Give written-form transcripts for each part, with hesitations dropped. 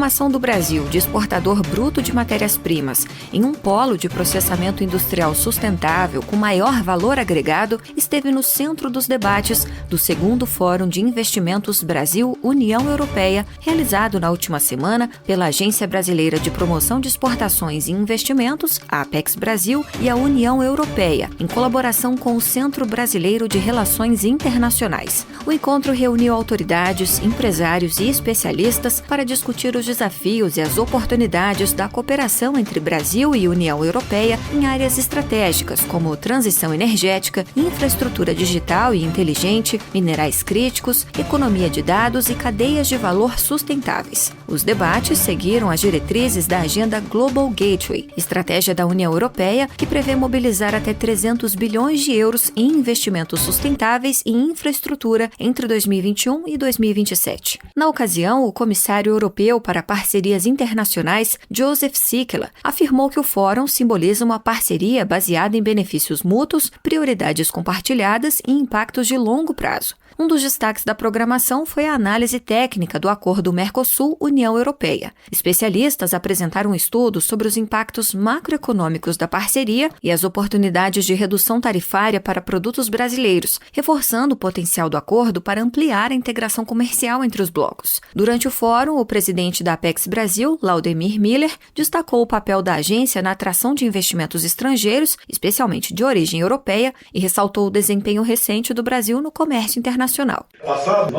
transformação do Brasil de exportador bruto de matérias-primas em um polo de processamento industrial sustentável com maior valor agregado esteve no centro dos debates do segundo Fórum de Investimentos Brasil-União Europeia, realizado na última semana pela Agência Brasileira de Promoção de Exportações e Investimentos, a Apex Brasil, e a União Europeia, em colaboração com o Centro Brasileiro de Relações Internacionais. O encontro reuniu autoridades, empresários e especialistas para discutir os desafios e as oportunidades da cooperação entre Brasil e União Europeia em áreas estratégicas como transição energética, infraestrutura digital e inteligente, minerais críticos, economia de dados e cadeias de valor sustentáveis. Os debates seguiram as diretrizes da Agenda Global Gateway, estratégia da União Europeia que prevê mobilizar até 300 bilhões de euros em investimentos sustentáveis e infraestrutura entre 2021 e 2027. Na ocasião, o comissário europeu para parcerias internacionais, Joseph Sikela, afirmou que o fórum simboliza uma parceria baseada em benefícios mútuos, prioridades compartilhadas e impactos de longo prazo. Um dos destaques da programação foi a análise técnica do acordo Mercosul-União Europeia. Especialistas apresentaram estudos sobre os impactos macroeconômicos da parceria e as oportunidades de redução tarifária para produtos brasileiros, reforçando o potencial do acordo para ampliar a integração comercial entre os blocos. Durante o fórum, o presidente da Apex Brasil, Laudemir Miller, destacou o papel da agência na atração de investimentos estrangeiros, especialmente de origem europeia, e ressaltou o desempenho recente do Brasil no comércio internacional. No passado,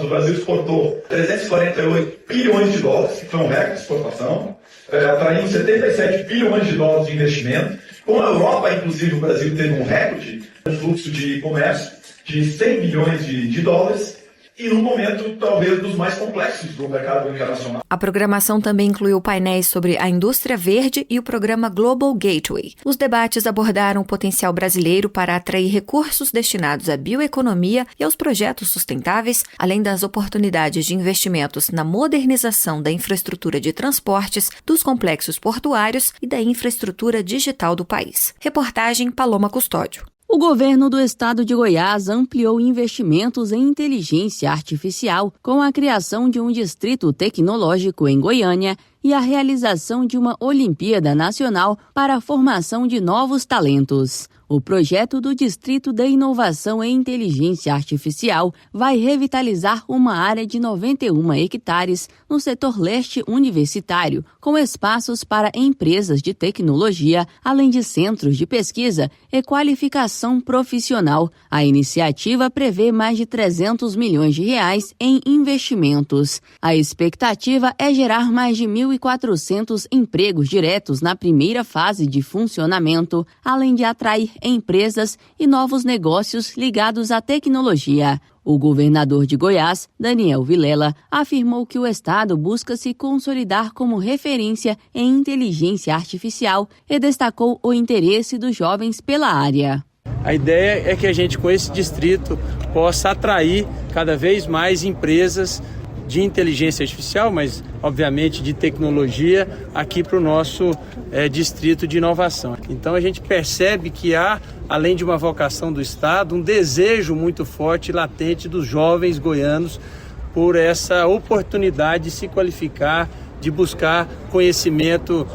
o Brasil exportou 348 bilhões de dólares, que foi um recorde de exportação, atraindo 77 bilhões de dólares de investimento. Com a Europa, inclusive, o Brasil teve um recorde, um fluxo de comércio de 100 bilhões de dólares, e num momento, talvez, dos mais complexos do mercado internacional. A programação também incluiu painéis sobre a indústria verde e o programa Global Gateway. Os debates abordaram o potencial brasileiro para atrair recursos destinados à bioeconomia e aos projetos sustentáveis, além das oportunidades de investimentos na modernização da infraestrutura de transportes, dos complexos portuários e da infraestrutura digital do país. Reportagem Paloma Custódio. O governo do estado de Goiás ampliou investimentos em inteligência artificial com a criação de um distrito tecnológico em Goiânia e a realização de uma Olimpíada Nacional para a formação de novos talentos. O projeto do Distrito de Inovação e Inteligência Artificial vai revitalizar uma área de 91 hectares no setor leste universitário, com espaços para empresas de tecnologia, além de centros de pesquisa e qualificação profissional. A iniciativa prevê mais de 300 milhões de reais em investimentos. A expectativa é gerar mais de 1.400 empregos diretos na primeira fase de funcionamento, além de atrair empresas e novos negócios ligados à tecnologia. O governador de Goiás, Daniel Vilela, afirmou que o estado busca se consolidar como referência em inteligência artificial e destacou o interesse dos jovens pela área. A ideia é que a gente, com esse distrito, possa atrair cada vez mais empresas de inteligência artificial, mas obviamente de tecnologia, aqui para o nosso distrito de inovação. Então a gente percebe que há, além de uma vocação do Estado, um desejo muito forte e latente dos jovens goianos por essa oportunidade de se qualificar, de buscar conhecimento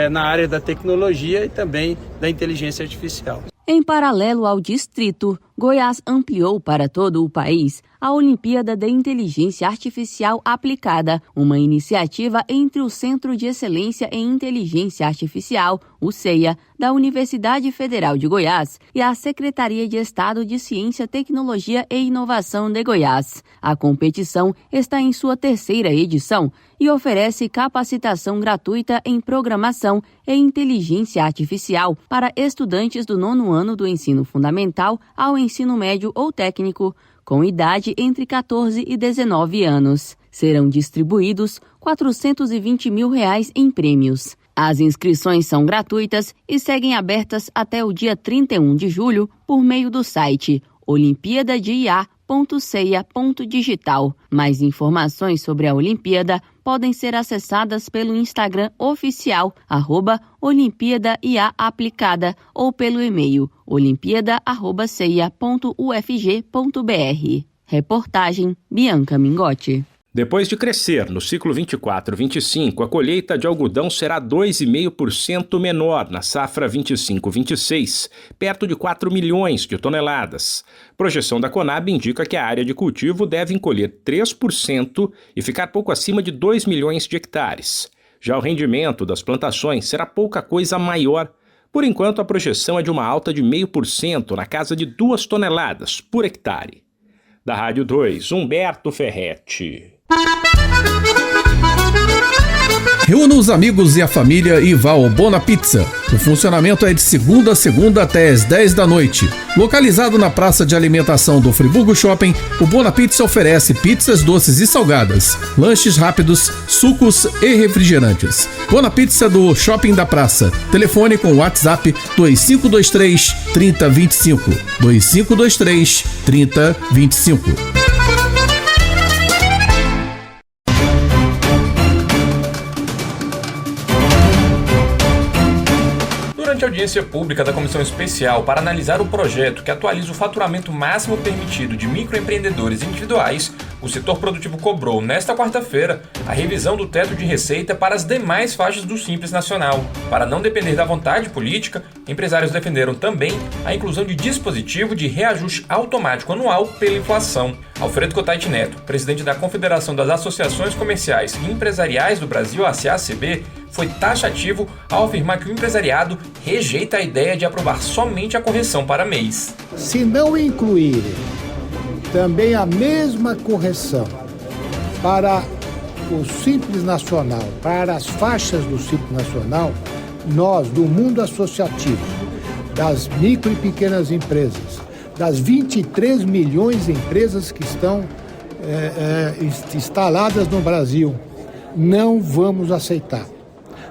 na área da tecnologia e também da inteligência artificial. Em paralelo ao distrito, Goiás ampliou para todo o país a Olimpíada de Inteligência Artificial Aplicada, uma iniciativa entre o Centro de Excelência em Inteligência Artificial, o CEA, da Universidade Federal de Goiás e a Secretaria de Estado de Ciência, Tecnologia e Inovação de Goiás. A competição está em sua 3ª edição e oferece capacitação gratuita em programação e inteligência artificial para estudantes do 9º ano do ensino fundamental ao ensino médio ou técnico, com idade entre 14 e 19 anos. Serão distribuídos R$ 420 mil em prêmios. As inscrições são gratuitas e seguem abertas até o dia 31 de julho por meio do site olimpiadadia.ceia.digital. Mais informações sobre a Olimpíada podem ser acessadas pelo Instagram oficial, @Olimpíada IA Aplicada, ou pelo e-mail olimpiada@ceia.ufg.br. Reportagem Bianca Mingotti. Depois de crescer no ciclo 24-25, a colheita de algodão será 2,5% menor na safra 25-26, perto de 4 milhões de toneladas. Projeção da Conab indica que a área de cultivo deve encolher 3% e ficar pouco acima de 2 milhões de hectares. Já o rendimento das plantações será pouca coisa maior. Por enquanto, a projeção é de uma alta de 0,5% na casa de 2 toneladas por hectare. Da Rádio 2, Humberto Ferretti. Reúna os amigos e a família e vá ao Bona Pizza. O funcionamento é de segunda a segunda até às 10 da noite. Localizado na praça de alimentação do Friburgo Shopping, o Bona Pizza oferece pizzas doces e salgadas, lanches rápidos, sucos e refrigerantes. Bona Pizza do Shopping da Praça. Telefone com WhatsApp 2523 3025. 2523 3025. Durante a audiência pública da Comissão Especial para analisar o projeto que atualiza o faturamento máximo permitido de microempreendedores individuais, o setor produtivo cobrou, nesta quarta-feira, a revisão do teto de receita para as demais faixas do Simples Nacional. Para não depender da vontade política, empresários defenderam também a inclusão de dispositivo de reajuste automático anual pela inflação. Alfredo Cotait Neto, presidente da Confederação das Associações Comerciais e Empresariais do Brasil, a CACB, foi taxativo ao afirmar que o empresariado rejeita a ideia de aprovar somente a correção para mês. Se não incluírem também a mesma correção para o Simples Nacional, para as faixas do Simples Nacional, nós, do mundo associativo, das micro e pequenas empresas, das 23 milhões de empresas que estão instaladas no Brasil, não vamos aceitar.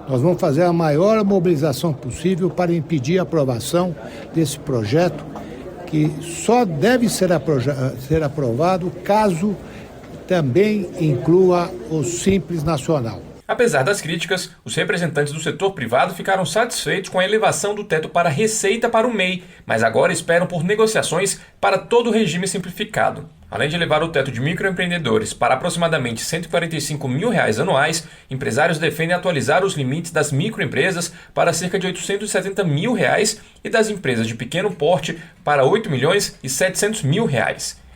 Nós vamos fazer a maior mobilização possível para impedir a aprovação desse projeto, que só deve ser aprovado caso também inclua o Simples Nacional. Apesar das críticas, os representantes do setor privado ficaram satisfeitos com a elevação do teto para receita para o MEI, mas agora esperam por negociações para todo o regime simplificado. Além de elevar o teto de microempreendedores para aproximadamente R$ 145 mil anuais, empresários defendem atualizar os limites das microempresas para cerca de R$ 870 mil e das empresas de pequeno porte para R$ 8 milhões e 700 mil.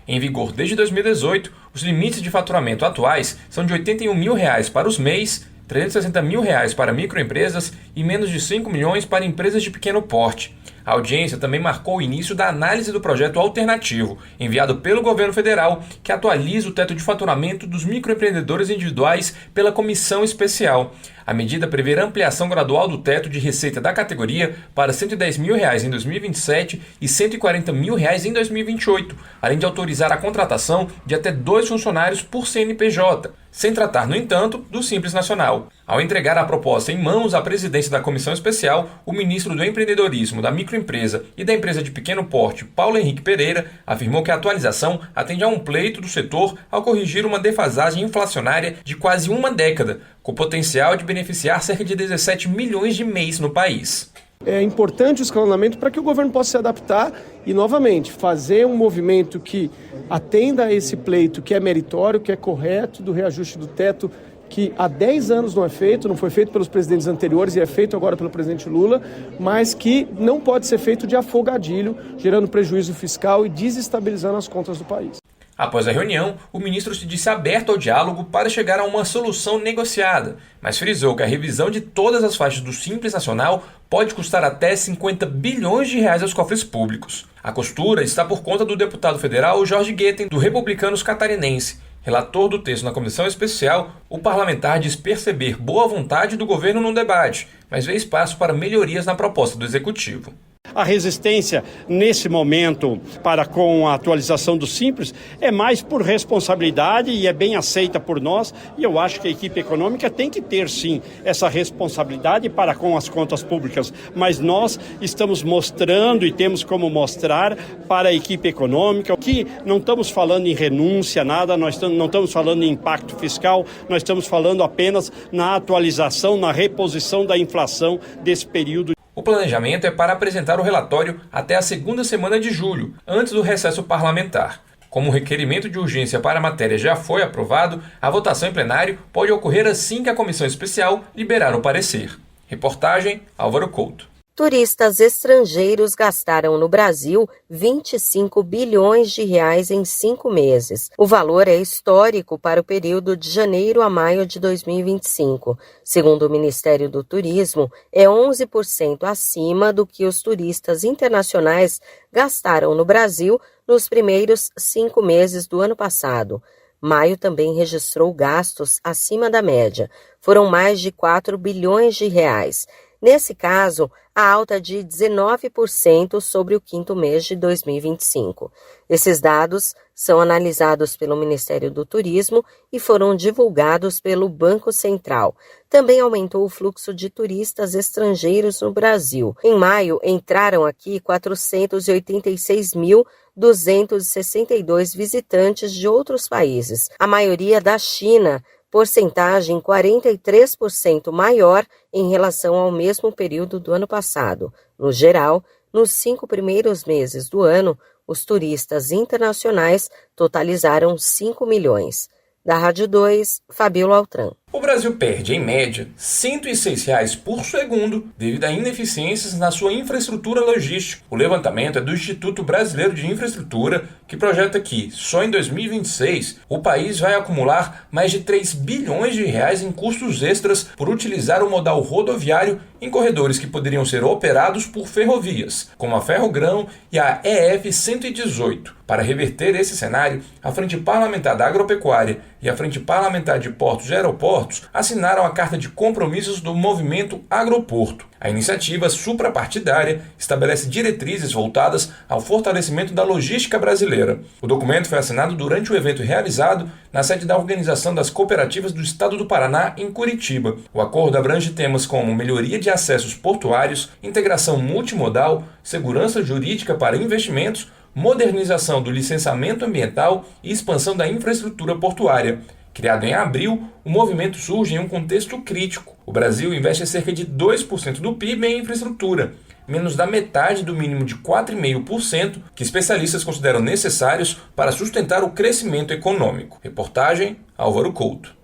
Em vigor desde 2018, os limites de faturamento atuais são de R$ 81 mil para os MEIs, R$ 360 mil para microempresas e menos de 5 milhões para empresas de pequeno porte. A audiência também marcou o início da análise do projeto alternativo, enviado pelo governo federal, que atualiza o teto de faturamento dos microempreendedores individuais pela Comissão Especial. A medida prevê a ampliação gradual do teto de receita da categoria para R$ 110 mil em 2027 e R$ 140 mil em 2028, além de autorizar a contratação de até 2 funcionários por CNPJ, sem tratar, no entanto, do Simples Nacional. Ao entregar a proposta em mãos à presidência da Comissão Especial, o ministro do Empreendedorismo, da Microempresa e da Empresa de Pequeno Porte, Paulo Henrique Pereira, afirmou que a atualização atende a um pleito do setor ao corrigir uma defasagem inflacionária de quase uma década, com potencial de beneficiar cerca de 17 milhões de MEIs no país. É importante o escalonamento para que o governo possa se adaptar e, novamente, fazer um movimento que atenda a esse pleito que é meritório, que é correto, do reajuste do teto, que há 10 anos não é feito, não foi feito pelos presidentes anteriores e é feito agora pelo presidente Lula, mas que não pode ser feito de afogadilho, gerando prejuízo fiscal e desestabilizando as contas do país. Após a reunião, o ministro se disse aberto ao diálogo para chegar a uma solução negociada, mas frisou que a revisão de todas as faixas do Simples Nacional pode custar até 50 bilhões de reais aos cofres públicos. A costura está por conta do deputado federal Jorge Guetem, do Republicanos Catarinense. Relator do texto na Comissão Especial, o parlamentar diz perceber boa vontade do governo no debate, mas vê espaço para melhorias na proposta do Executivo. A resistência, nesse momento, para com a atualização do Simples, é mais por responsabilidade e é bem aceita por nós. E eu acho que a equipe econômica tem que ter, sim, essa responsabilidade para com as contas públicas. Mas nós estamos mostrando e temos como mostrar para a equipe econômica que não estamos falando em renúncia, nada, nós não estamos falando em impacto fiscal, nós estamos falando apenas na atualização, na reposição da inflação desse período. O planejamento é para apresentar o relatório até a segunda semana de julho, antes do recesso parlamentar. Como o requerimento de urgência para a matéria já foi aprovado, a votação em plenário pode ocorrer assim que a comissão especial liberar o parecer. Reportagem Álvaro Couto. Turistas estrangeiros gastaram no Brasil 25 bilhões de reais em 5 meses. O valor é histórico para o período de janeiro a maio de 2025. Segundo o Ministério do Turismo, é 11% acima do que os turistas internacionais gastaram no Brasil nos primeiros 5 meses do ano passado. Maio também registrou gastos acima da média. Foram mais de 4 bilhões de reais. Nesse caso, a alta de 19% sobre o quinto mês de 2025. Esses dados são analisados pelo Ministério do Turismo e foram divulgados pelo Banco Central. Também aumentou o fluxo de turistas estrangeiros no Brasil. Em maio, entraram aqui 486.262 visitantes de outros países, a maioria da China, porcentagem 43% maior em relação ao mesmo período do ano passado. No geral, nos 5 primeiros meses do ano, os turistas internacionais totalizaram 5 milhões. Da Rádio 2, Fabíola Altran. O Brasil perde, em média, R$ 106 por segundo devido a ineficiências na sua infraestrutura logística. O levantamento é do Instituto Brasileiro de Infraestrutura, que projeta que, só em 2026, o país vai acumular mais de 3 bilhões de reais em custos extras por utilizar o modal rodoviário em corredores que poderiam ser operados por ferrovias, como a Ferrogrão e a EF-118. Para reverter esse cenário, a Frente Parlamentar da Agropecuária e a Frente Parlamentar de Portos e Aeroportos assinaram a Carta de Compromissos do Movimento Agroporto. A iniciativa suprapartidária estabelece diretrizes voltadas ao fortalecimento da logística brasileira. O documento foi assinado durante o evento realizado na sede da Organização das Cooperativas do Estado do Paraná, em Curitiba. O acordo abrange temas como melhoria de acessos portuários, integração multimodal, segurança jurídica para investimentos, modernização do licenciamento ambiental e expansão da infraestrutura portuária. Criado em abril, o movimento surge em um contexto crítico. O Brasil investe cerca de 2% do PIB em infraestrutura, menos da metade do mínimo de 4,5% que especialistas consideram necessários para sustentar o crescimento econômico. Reportagem Álvaro Couto.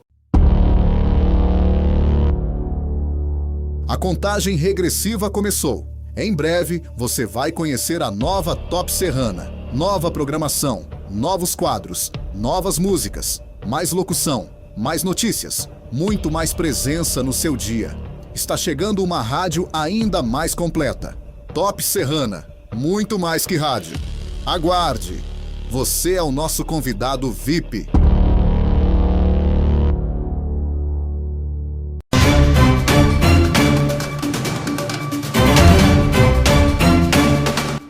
A contagem regressiva começou. Em breve, você vai conhecer a nova Top Serrana. Nova programação, novos quadros, novas músicas, mais locução, mais notícias, muito mais presença no seu dia. Está chegando uma rádio ainda mais completa. Top Serrana, muito mais que rádio. Aguarde! Você é o nosso convidado VIP.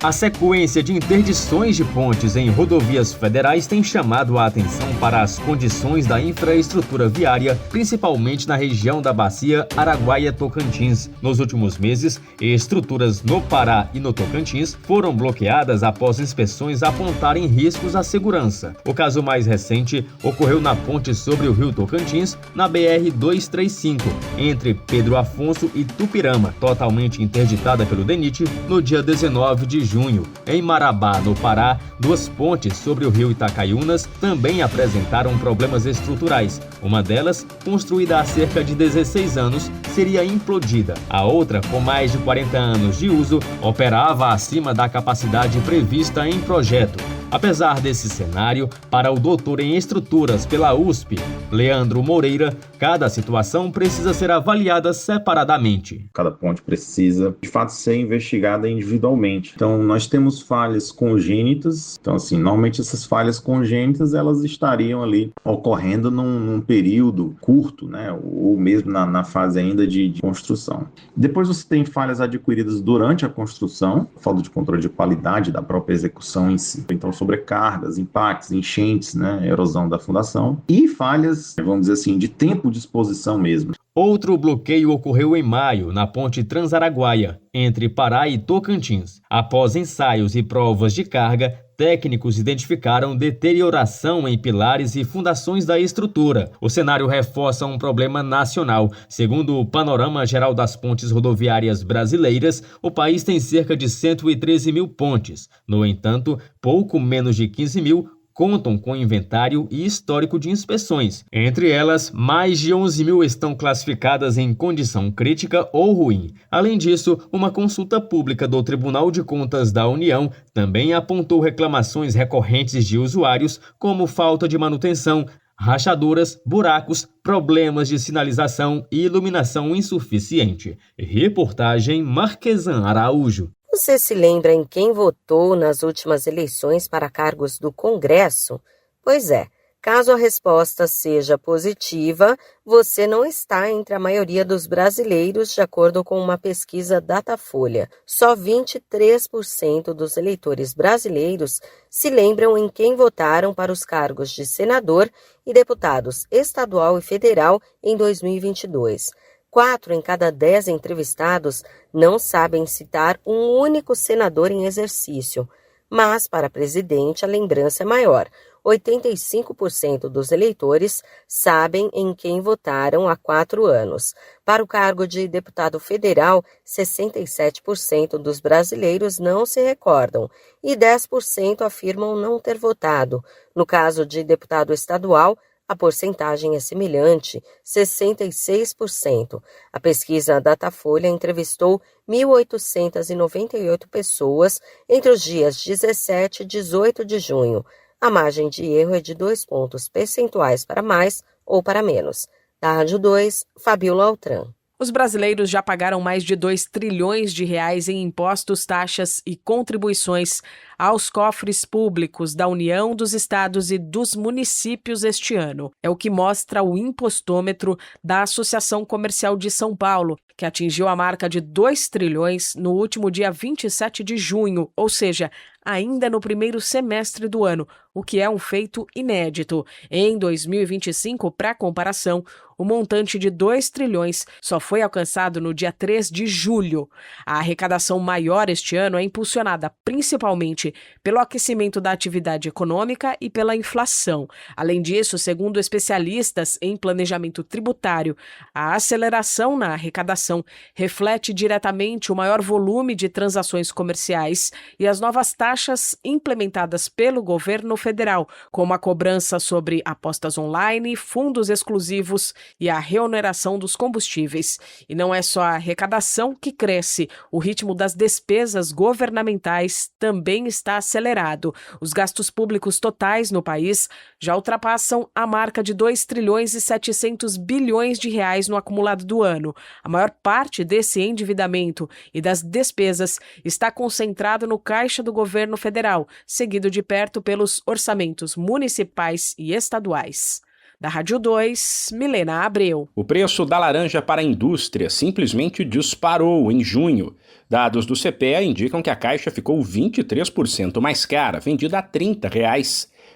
A sequência de interdições de pontes em rodovias federais tem chamado a atenção para as condições da infraestrutura viária, principalmente na região da Bacia Araguaia-Tocantins. Nos últimos meses, estruturas no Pará e no Tocantins foram bloqueadas após inspeções apontarem riscos à segurança. O caso mais recente ocorreu na ponte sobre o rio Tocantins, na BR-235, entre Pedro Afonso e Tupirama, totalmente interditada pelo DENIT no dia 19 de junho. Em Marabá, no Pará, 2 pontes sobre o rio Itacaiunas também apresentaram problemas estruturais. Uma delas, construída há cerca de 16 anos, seria implodida. A outra, com mais de 40 anos de uso, operava acima da capacidade prevista em projeto. Apesar desse cenário, para o doutor em estruturas pela USP, Leandro Moreira, cada situação precisa ser avaliada separadamente. Cada ponte precisa, de fato, ser investigada individualmente. Então, nós temos falhas congênitas. Então, assim, normalmente essas falhas congênitas, elas estariam ali ocorrendo num período curto, né? Ou mesmo na fase ainda de construção. Depois você tem falhas adquiridas durante a construção, falta de controle de qualidade da própria execução em si. Então, sobrecargas, impactos, enchentes, né, erosão da fundação e falhas, vamos dizer assim, de tempo de exposição mesmo. Outro bloqueio ocorreu em maio, na ponte Transaraguaia, entre Pará e Tocantins. Após ensaios e provas de carga, técnicos identificaram deterioração em pilares e fundações da estrutura. O cenário reforça um problema nacional. Segundo o Panorama Geral das Pontes Rodoviárias Brasileiras, o país tem cerca de 113 mil pontes. No entanto, pouco menos de 15 mil contam com inventário e histórico de inspeções. Entre elas, mais de 11 mil estão classificadas em condição crítica ou ruim. Além disso, uma consulta pública do Tribunal de Contas da União também apontou reclamações recorrentes de usuários, como falta de manutenção, rachaduras, buracos, problemas de sinalização e iluminação insuficiente. Reportagem Marquesan Araújo. Você se lembra em quem votou nas últimas eleições para cargos do Congresso? Pois é, caso a resposta seja positiva, você não está entre a maioria dos brasileiros, de acordo com uma pesquisa Datafolha. Só 23% dos eleitores brasileiros se lembram em quem votaram para os cargos de senador e deputados estadual e federal em 2022. 4 em cada 10 entrevistados não sabem citar um único senador em exercício. Mas, para presidente, a lembrança é maior. 85% dos eleitores sabem em quem votaram há 4 anos. Para o cargo de deputado federal, 67% dos brasileiros não se recordam e 10% afirmam não ter votado. No caso de deputado estadual, a porcentagem é semelhante, 66%. A pesquisa Datafolha entrevistou 1.898 pessoas entre os dias 17 e 18 de junho. A margem de erro é de 2 pontos percentuais para mais ou para menos. Da Rádio 2, Fabiola Altran. Os brasileiros já pagaram mais de 2 trilhões de reais em impostos, taxas e contribuições aos cofres públicos da União, dos estados e dos municípios este ano. É o que mostra o impostômetro da Associação Comercial de São Paulo, que atingiu a marca de 2 trilhões no último dia 27 de junho, ou seja, ainda no primeiro semestre do ano, o que é um feito inédito. Em 2025, para comparação, o montante de 2 trilhões só foi alcançado no dia 3 de julho. A arrecadação maior este ano é impulsionada principalmente pelo aquecimento da atividade econômica e pela inflação. Além disso, segundo especialistas em planejamento tributário, a aceleração na arrecadação reflete diretamente o maior volume de transações comerciais e as novas taxas implementadas pelo governo federal, como a cobrança sobre apostas online, fundos exclusivos e a reoneração dos combustíveis. E não é só a arrecadação que cresce, o ritmo das despesas governamentais também está acelerado. Os gastos públicos totais no país já ultrapassam a marca de 2 trilhões e 700 bilhões de reais no acumulado do ano. A maior parte desse endividamento e das despesas está concentrado no caixa do governo federal, seguido de perto pelos orçamentos municipais e estaduais. Da Rádio 2, Milena Abreu. O preço da laranja para a indústria simplesmente disparou em junho. Dados do CPEA indicam que a caixa ficou 23% mais cara, vendida a R$ 30.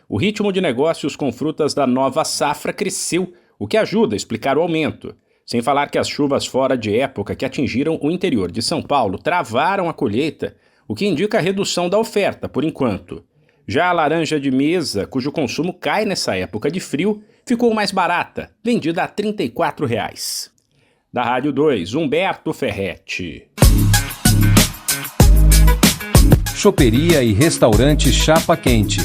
O ritmo de negócios com frutas da nova safra cresceu, o que ajuda a explicar o aumento. Sem falar que as chuvas fora de época que atingiram o interior de São Paulo travaram a colheita, o que indica a redução da oferta por enquanto. Já a laranja de mesa, cujo consumo cai nessa época de frio, ficou mais barata, vendida a R$ 34. Da Rádio 2, Humberto Ferretti. Choperia e restaurante Chapa Quente.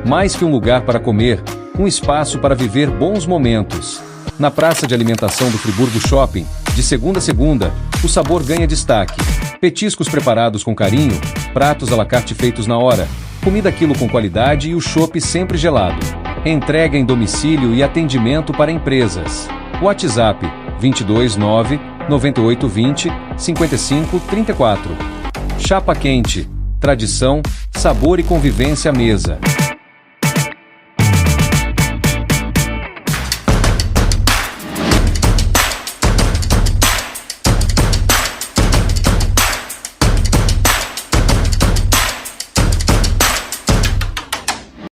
Mais que um lugar para comer, um espaço para viver bons momentos. Na praça de alimentação do Friburgo Shopping, de segunda a segunda, o sabor ganha destaque. Petiscos preparados com carinho, pratos à la carte feitos na hora, comida quilo com qualidade e o chopp sempre gelado. Entrega em domicílio e atendimento para empresas. WhatsApp 229 9820 5534. Chapa Quente. Tradição, sabor e convivência à mesa.